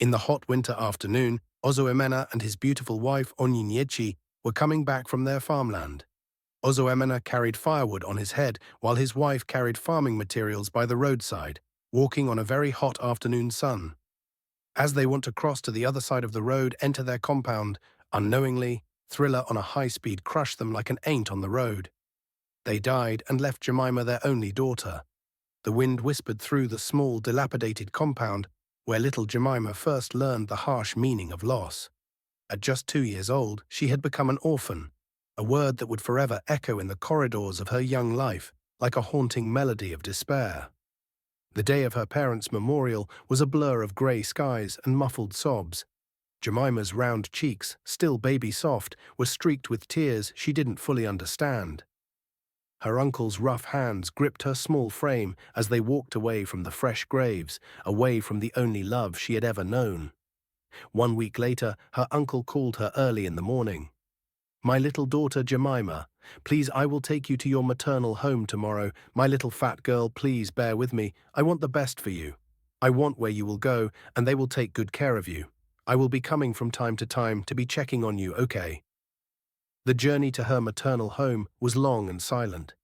In the hot winter afternoon, Ozoemena and his beautiful wife Onyinyechi were coming back from their farmland. Ozoemena carried firewood on his head while his wife carried farming materials by the roadside, walking on a very hot afternoon sun. As they want to cross to the other side of the road, enter their compound, unknowingly, Thriller on a high speed crushed them like an ant on the road. They died and left Jemima their only daughter. The wind whispered through the small, dilapidated compound where little Jemima first learned the harsh meaning of loss. At just 2 years old, she had become an orphan, a word that would forever echo in the corridors of her young life like a haunting melody of despair. The day of her parents' memorial was a blur of grey skies and muffled sobs. Jemima's round cheeks, still baby-soft, were streaked with tears she didn't fully understand. Her uncle's rough hands gripped her small frame as they walked away from the fresh graves, away from the only love she had ever known. 1 week later, her uncle called her early in the morning. "My little daughter Jemima, please, I will take you to your maternal home tomorrow. My little fat girl, please bear with me. I want the best for you. I want where you will go, and they will take good care of you. I will be coming from time to time to be checking on you, okay?" The journey to her maternal home was long and silent.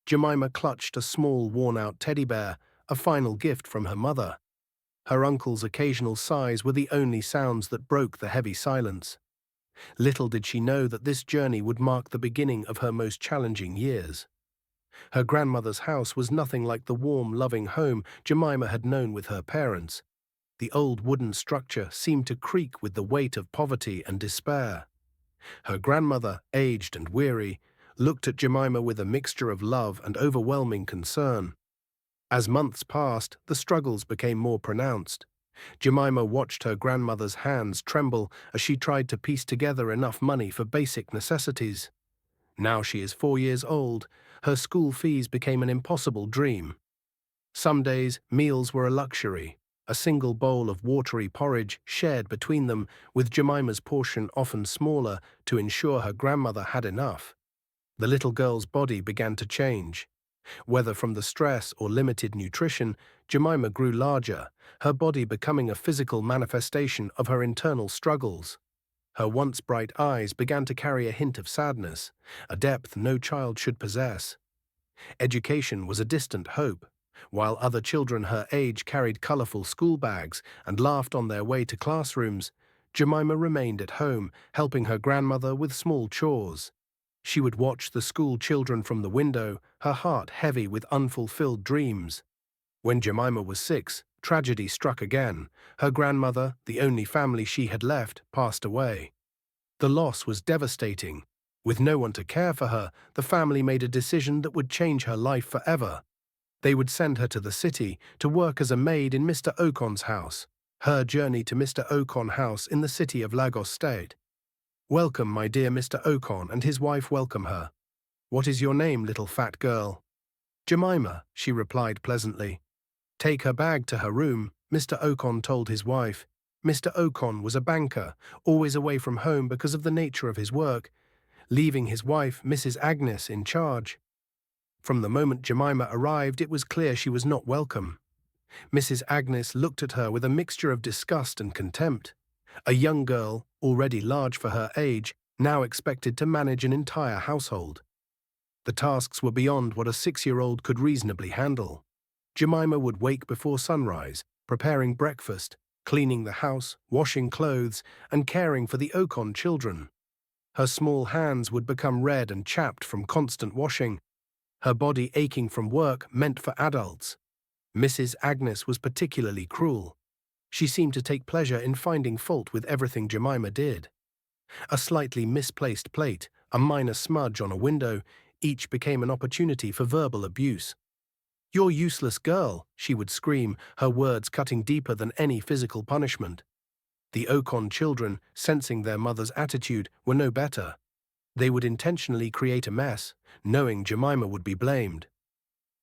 Jemima clutched a small, worn-out teddy bear, a final gift from her mother. Her uncle's occasional sighs were the only sounds that broke the heavy silence. Little did she know that this journey would mark the beginning of her most challenging years. Her grandmother's house was nothing like the warm, loving home Jemima had known with her parents. The old wooden structure seemed to creak with the weight of poverty and despair. Her grandmother, aged and weary, looked at Jemima with a mixture of love and overwhelming concern. As months passed, the struggles became more pronounced. Jemima watched her grandmother's hands tremble as she tried to piece together enough money for basic necessities. Now she is 4 years old, her school fees became an impossible dream. Some days, meals were a luxury, a single bowl of watery porridge shared between them, with Jemima's portion often smaller to ensure her grandmother had enough. The little girl's body began to change. Whether from the stress or limited nutrition, Jemima grew larger, her body becoming a physical manifestation of her internal struggles. Her once bright eyes began to carry a hint of sadness, a depth no child should possess. Education was a distant hope. While other children her age carried colorful school bags and laughed on their way to classrooms, Jemima remained at home, helping her grandmother with small chores. She would watch the school children from the window, her heart heavy with unfulfilled dreams. When Jemima was 6, tragedy struck again. Her grandmother, the only family she had left, passed away. The loss was devastating. With no one to care for her, the family made a decision that would change her life forever. They would send her to the city to work as a maid in Mr. Okon's house. Her journey to Mr. Okon House in the city of Lagos State. "Welcome, my dear Mr. Okon," and his wife welcomed her. "What is your name, little fat girl?" "Jemima," she replied pleasantly. "Take her bag to her room," Mr. Okon told his wife. Mr. Okon was a banker, always away from home because of the nature of his work, leaving his wife, Mrs. Agnes, in charge. From the moment Jemima arrived, it was clear she was not welcome. Mrs. Agnes looked at her with a mixture of disgust and contempt. A young girl, already large for her age, now expected to manage an entire household. The tasks were beyond what a 6-year-old could reasonably handle. Jemima would wake before sunrise, preparing breakfast, cleaning the house, washing clothes, and caring for the Okon children. Her small hands would become red and chapped from constant washing, her body aching from work meant for adults. Mrs. Agnes was particularly cruel. She seemed to take pleasure in finding fault with everything Jemima did. A slightly misplaced plate, a minor smudge on a window, each became an opportunity for verbal abuse. "You're useless girl," she would scream, her words cutting deeper than any physical punishment. The Okon children, sensing their mother's attitude, were no better. They would intentionally create a mess, knowing Jemima would be blamed.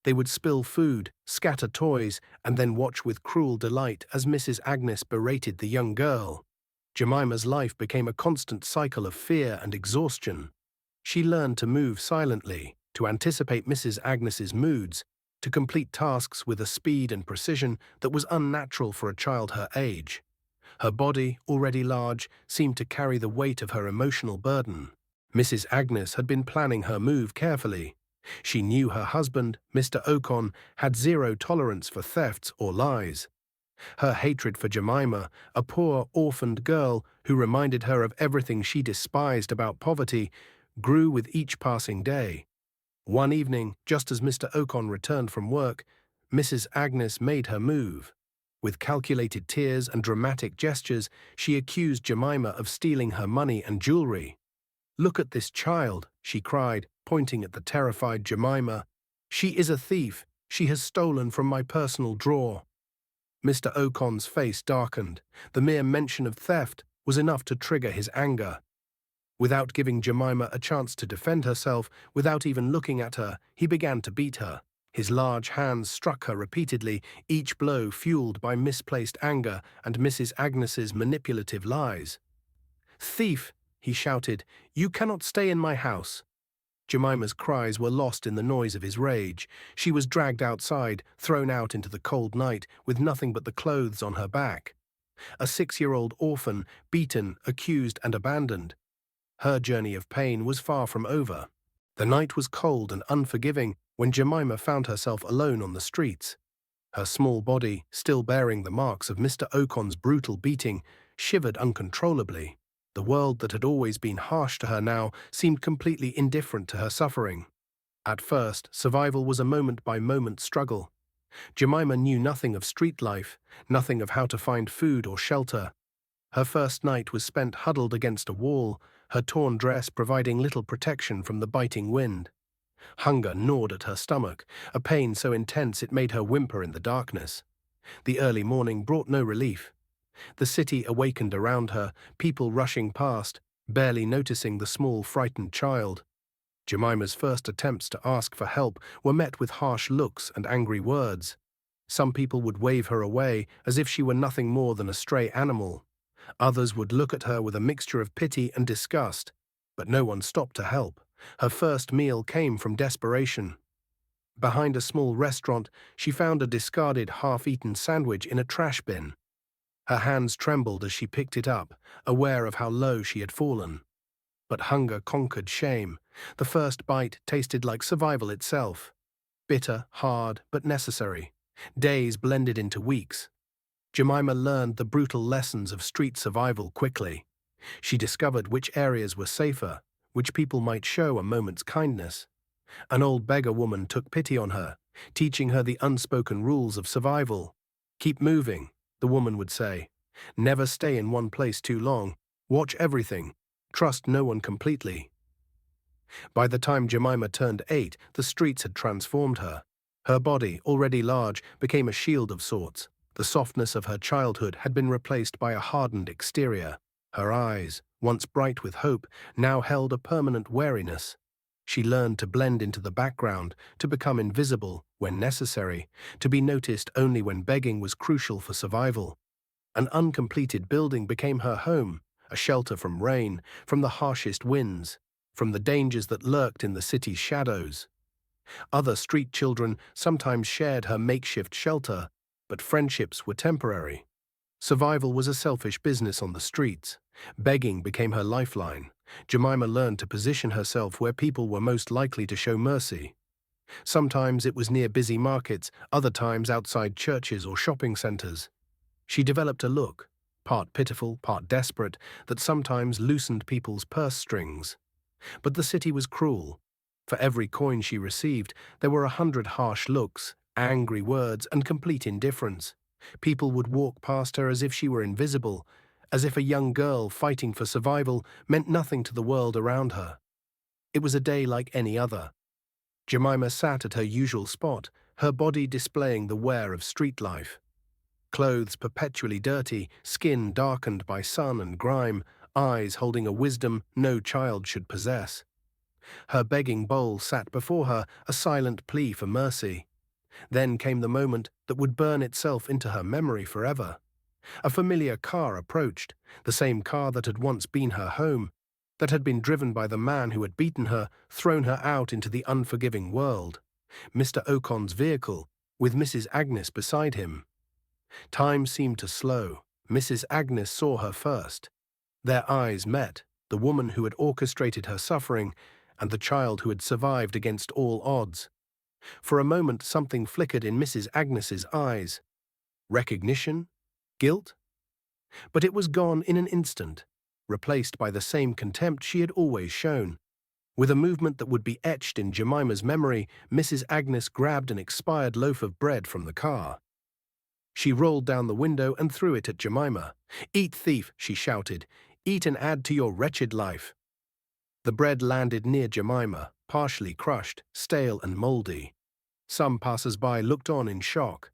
They would spill food, scatter toys, and then watch with cruel delight as Mrs. Agnes berated the young girl. Jemima's life became a constant cycle of fear and exhaustion. She learned to move silently, to anticipate Mrs. Agnes's moods, to complete tasks with a speed and precision that was unnatural for a child her age. Her body, already large, seemed to carry the weight of her emotional burden. Mrs. Agnes had been planning her move carefully. She knew her husband, Mr. Ocon, had zero tolerance for thefts or lies. Her hatred for Jemima, a poor, orphaned girl who reminded her of everything she despised about poverty, grew with each passing day. One evening, just as Mr. Ocon returned from work, Mrs. Agnes made her move. With calculated tears and dramatic gestures, she accused Jemima of stealing her money and jewelry. "Look at this child," she cried, pointing at the terrified Jemima. "She is a thief. She has stolen from my personal drawer." Mr. Ocon's face darkened. The mere mention of theft was enough to trigger his anger. Without giving Jemima a chance to defend herself, without even looking at her, he began to beat her. His large hands struck her repeatedly, each blow fueled by misplaced anger and Mrs. Agnes's manipulative lies. "Thief!" he shouted. "You cannot stay in my house." Jemima's cries were lost in the noise of his rage. She was dragged outside, thrown out into the cold night, with nothing but the clothes on her back. A 6-year-old orphan, beaten, accused, and abandoned. Her journey of pain was far from over. The night was cold and unforgiving when Jemima found herself alone on the streets. Her small body, still bearing the marks of Mr. Ocon's brutal beating, shivered uncontrollably. The world that had always been harsh to her now seemed completely indifferent to her suffering. At first, survival was a moment-by-moment struggle. Jemima knew nothing of street life, nothing of how to find food or shelter. Her first night was spent huddled against a wall, her torn dress providing little protection from the biting wind. Hunger gnawed at her stomach, a pain so intense it made her whimper in the darkness. The early morning brought no relief. The city awakened around her, people rushing past, barely noticing the small, frightened child. Jemima's first attempts to ask for help were met with harsh looks and angry words. Some people would wave her away as if she were nothing more than a stray animal. Others would look at her with a mixture of pity and disgust, but no one stopped to help. Her first meal came from desperation. Behind a small restaurant, she found a discarded, half-eaten sandwich in a trash bin. Her hands trembled as she picked it up, aware of how low she had fallen. But hunger conquered shame. The first bite tasted like survival itself. Bitter, hard, but necessary. Days blended into weeks. Jemima learned the brutal lessons of street survival quickly. She discovered which areas were safer, which people might show a moment's kindness. An old beggar woman took pity on her, teaching her the unspoken rules of survival. "Keep moving," the woman would say. "Never stay in one place too long. Watch everything. Trust no one completely." By the time Jemima turned 8, the streets had transformed her. Her body, already large, became a shield of sorts. The softness of her childhood had been replaced by a hardened exterior. Her eyes, once bright with hope, now held a permanent wariness. She learned to blend into the background, to become invisible when necessary, to be noticed only when begging was crucial for survival. An uncompleted building became her home, a shelter from rain, from the harshest winds, from the dangers that lurked in the city's shadows. Other street children sometimes shared her makeshift shelter, but friendships were temporary. Survival was a selfish business on the streets. Begging became her lifeline. Jemima learned to position herself where people were most likely to show mercy. Sometimes it was near busy markets, other times outside churches or shopping centers. She developed a look, part pitiful, part desperate, that sometimes loosened people's purse strings. But the city was cruel. For every coin she received, there were 100 harsh looks, angry words, and complete indifference. People would walk past her as if she were invisible, as if a young girl fighting for survival meant nothing to the world around her. It was a day like any other. Jemima sat at her usual spot, her body displaying the wear of street life. Clothes perpetually dirty, skin darkened by sun and grime, eyes holding a wisdom no child should possess. Her begging bowl sat before her, a silent plea for mercy. Then came the moment that would burn itself into her memory forever. A familiar car approached, the same car that had once been her home, that had been driven by the man who had beaten her, thrown her out into the unforgiving world. Mr. Ocon's vehicle, with Mrs. Agnes beside him. Time seemed to slow. Mrs. Agnes saw her first. Their eyes met, the woman who had orchestrated her suffering and the child who had survived against all odds. For a moment something flickered in Mrs. Agnes's eyes. Recognition? Guilt? But it was gone in an instant, replaced by the same contempt she had always shown. With a movement that would be etched in Jemima's memory, Mrs. Agnes grabbed an expired loaf of bread from the car. She rolled down the window and threw it at Jemima. "Eat, thief," she shouted. "Eat and add to your wretched life." The bread landed near Jemima, partially crushed, stale and mouldy. Some passers-by looked on in shock.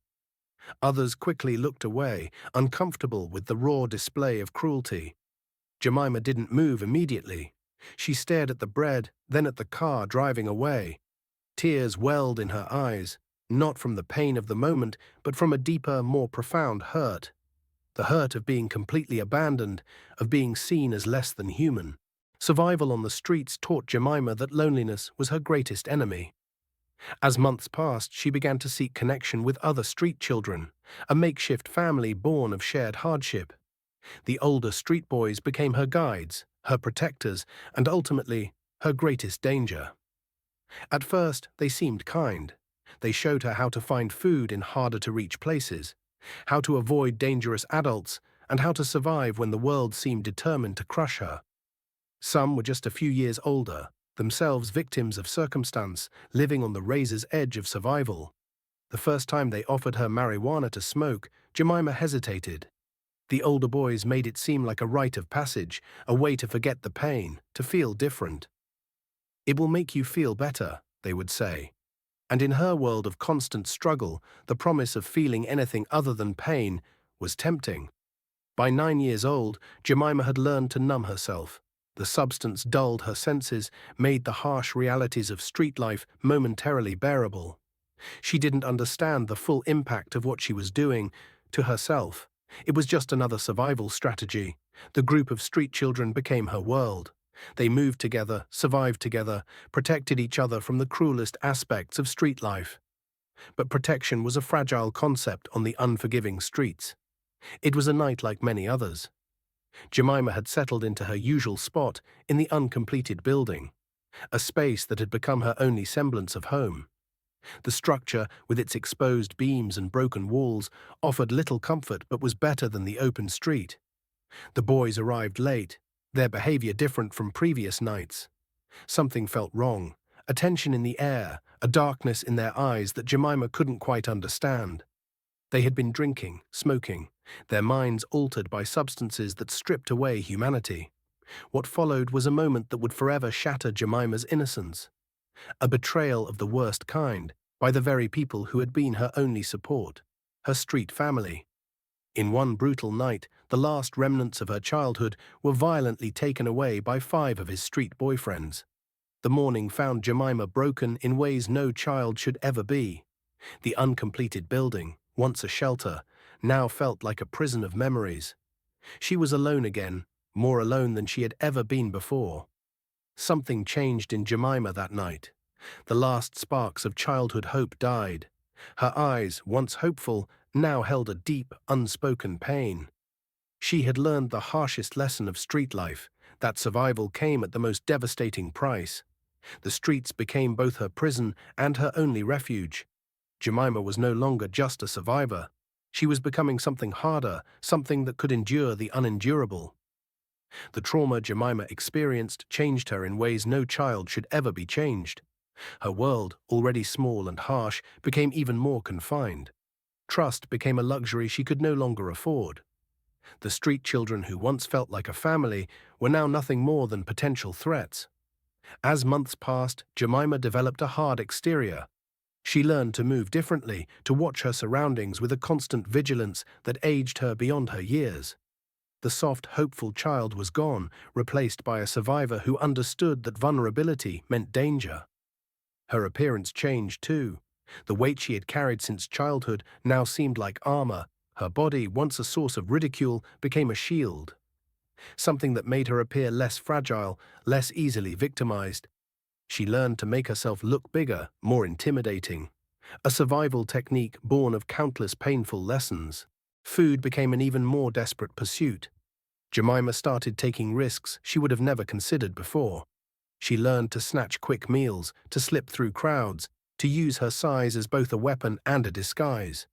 Others quickly looked away, uncomfortable with the raw display of cruelty. Jemima didn't move immediately. She stared at the bread, then at the car driving away. Tears welled in her eyes, not from the pain of the moment, but from a deeper, more profound hurt. The hurt of being completely abandoned, of being seen as less than human. Survival on the streets taught Jemima that loneliness was her greatest enemy. As months passed, she began to seek connection with other street children, a makeshift family born of shared hardship. The older street boys became her guides, her protectors, and ultimately, her greatest danger. At first, they seemed kind. They showed her how to find food in harder-to-reach places, how to avoid dangerous adults, and how to survive when the world seemed determined to crush her. Some were just a few years older, themselves victims of circumstance, living on the razor's edge of survival. The first time they offered her marijuana to smoke, Jemima hesitated. The older boys made it seem like a rite of passage, a way to forget the pain, to feel different. "It will make you feel better," they would say. And in her world of constant struggle, the promise of feeling anything other than pain was tempting. By 9 years old, Jemima had learned to numb herself. The substance dulled her senses, made the harsh realities of street life momentarily bearable. She didn't understand the full impact of what she was doing to herself. It was just another survival strategy. The group of street children became her world. They moved together, survived together, protected each other from the cruelest aspects of street life. But protection was a fragile concept on the unforgiving streets. It was a night like many others. Jemima had settled into her usual spot in the uncompleted building, a space that had become her only semblance of home. The structure, with its exposed beams and broken walls, offered little comfort but was better than the open street. The boys arrived late, their behavior different from previous nights. Something felt wrong, a tension in the air, a darkness in their eyes that Jemima couldn't quite understand. They had been drinking, smoking, their minds altered by substances that stripped away humanity. What followed was a moment that would forever shatter Jemima's innocence. A betrayal of the worst kind, by the very people who had been her only support, her street family. In one brutal night, the last remnants of her childhood were violently taken away by 5 of his street boyfriends. The morning found Jemima broken in ways no child should ever be. The uncompleted building, once a shelter, now felt like a prison of memories. She was alone again, more alone than she had ever been before. Something changed in Jemima that night. The last sparks of childhood hope died. Her eyes, once hopeful, now held a deep, unspoken pain. She had learned the harshest lesson of street life, that survival came at the most devastating price. The streets became both her prison and her only refuge. Jemima was no longer just a survivor. She was becoming something harder, something that could endure the unendurable. The trauma Jemima experienced changed her in ways no child should ever be changed. Her world, already small and harsh, became even more confined. Trust became a luxury she could no longer afford. The street children who once felt like a family were now nothing more than potential threats. As months passed, Jemima developed a hard exterior. She learned to move differently, to watch her surroundings with a constant vigilance that aged her beyond her years. The soft, hopeful child was gone, replaced by a survivor who understood that vulnerability meant danger. Her appearance changed too. The weight she had carried since childhood now seemed like armor. Her body, once a source of ridicule, became a shield. Something that made her appear less fragile, less easily victimized. She learned to make herself look bigger, more intimidating. A survival technique born of countless painful lessons. Food became an even more desperate pursuit. Jemima started taking risks she would have never considered before. She learned to snatch quick meals, to slip through crowds, to use her size as both a weapon and a disguise.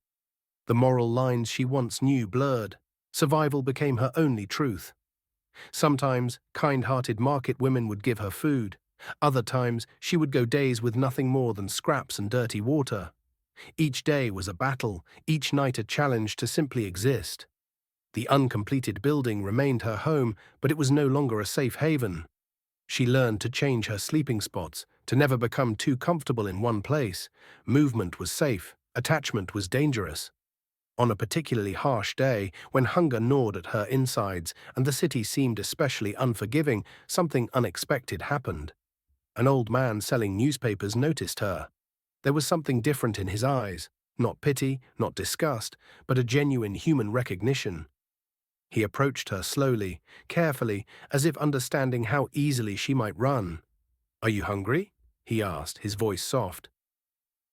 The moral lines she once knew blurred. Survival became her only truth. Sometimes, kind-hearted market women would give her food. Other times, she would go days with nothing more than scraps and dirty water. Each day was a battle, each night a challenge to simply exist. The uncompleted building remained her home, but it was no longer a safe haven. She learned to change her sleeping spots, to never become too comfortable in one place. Movement was safe, attachment was dangerous. On a particularly harsh day, when hunger gnawed at her insides and the city seemed especially unforgiving, something unexpected happened. An old man selling newspapers noticed her. There was something different in his eyes, not pity, not disgust, but a genuine human recognition. He approached her slowly, carefully, as if understanding how easily she might run. "Are you hungry?" he asked, his voice soft.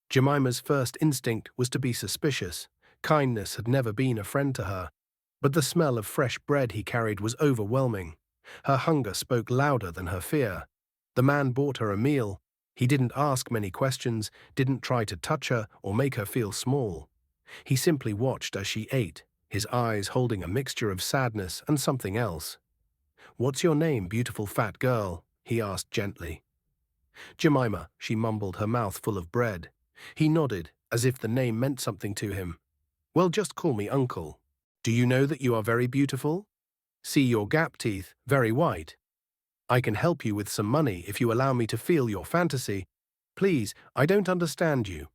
Jemima's first instinct was to be suspicious. Kindness had never been a friend to her. But the smell of fresh bread he carried was overwhelming. Her hunger spoke louder than her fear. The man bought her a meal. He didn't ask many questions, didn't try to touch her or make her feel small. He simply watched as she ate, his eyes holding a mixture of sadness and something else. "What's your name, beautiful fat girl?" he asked gently. "Jemima," she mumbled, her mouth full of bread. He nodded, as if the name meant something to him. "Well, just call me Uncle. Do you know that you are very beautiful? See your gap teeth, very white. I can help you with some money if you allow me to feel your fantasy. Please, I don't understand you."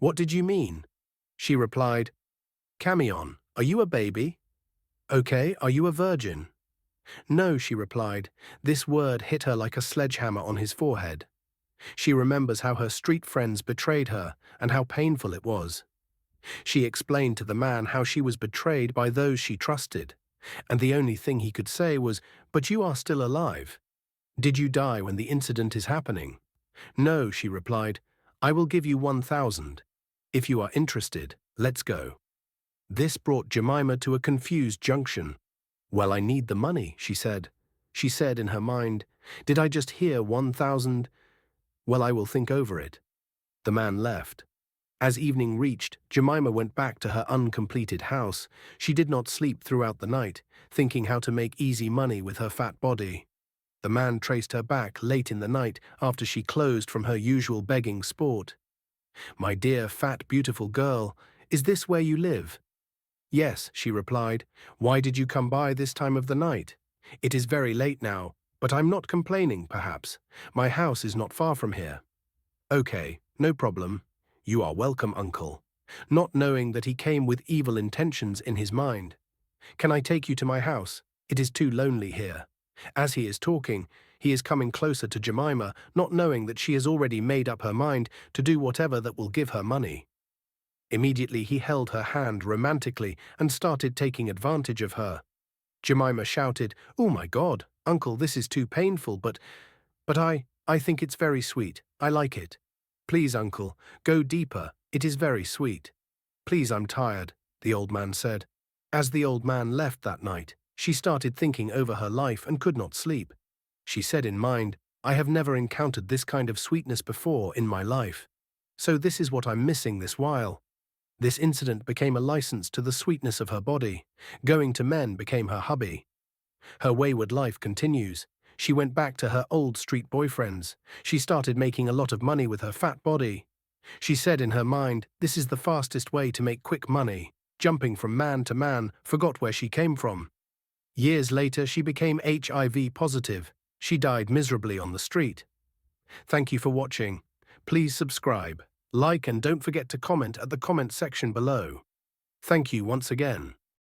"What did you mean?" She replied, "Camion, are you a baby? Okay, are you a virgin?" "No," she replied. This word hit her like a sledgehammer on his forehead. She remembers how her street friends betrayed her and how painful it was. She explained to the man how she was betrayed by those she trusted, and the only thing he could say was, "But you are still alive. Did you die when the incident is happening?" "No," she replied. "I will give you 1,000. If you are interested, let's go." This brought Jemima to a confused junction. "Well, I need the money," she said. She said in her mind, "Did I just hear 1,000? Well, I will think over it." The man left. As evening reached, Jemima went back to her uncompleted house. She did not sleep throughout the night, thinking how to make easy money with her fat body. The man traced her back late in the night after she closed from her usual begging sport. "My dear, fat, beautiful girl, is this where you live?" "Yes," she replied. "Why did you come by this time of the night? It is very late now, but I'm not complaining, perhaps. My house is not far from here." "Okay, no problem. You are welcome, Uncle," not knowing that he came with evil intentions in his mind. "Can I take you to my house? It is too lonely here." As he is talking, he is coming closer to Jemima, not knowing that she has already made up her mind to do whatever that will give her money. Immediately he held her hand romantically and started taking advantage of her. Jemima shouted, "Oh my God, Uncle, this is too painful, but I think it's very sweet. I like it. Please, Uncle, go deeper. It is very sweet." "Please, I'm tired," the old man said. As the old man left that night, she started thinking over her life and could not sleep. She said in mind, "I have never encountered this kind of sweetness before in my life. So this is what I'm missing this while." This incident became a license to the sweetness of her body. Going to men became her hobby. Her wayward life continues. She went back to her old street boyfriends. She started making a lot of money with her fat body. She said in her mind, "This is the fastest way to make quick money." Jumping from man to man, forgot where she came from. Years later, she became HIV positive. She died miserably on the street. Thank you for watching. Please subscribe, like, and don't forget to comment at the comment section below. Thank you once again.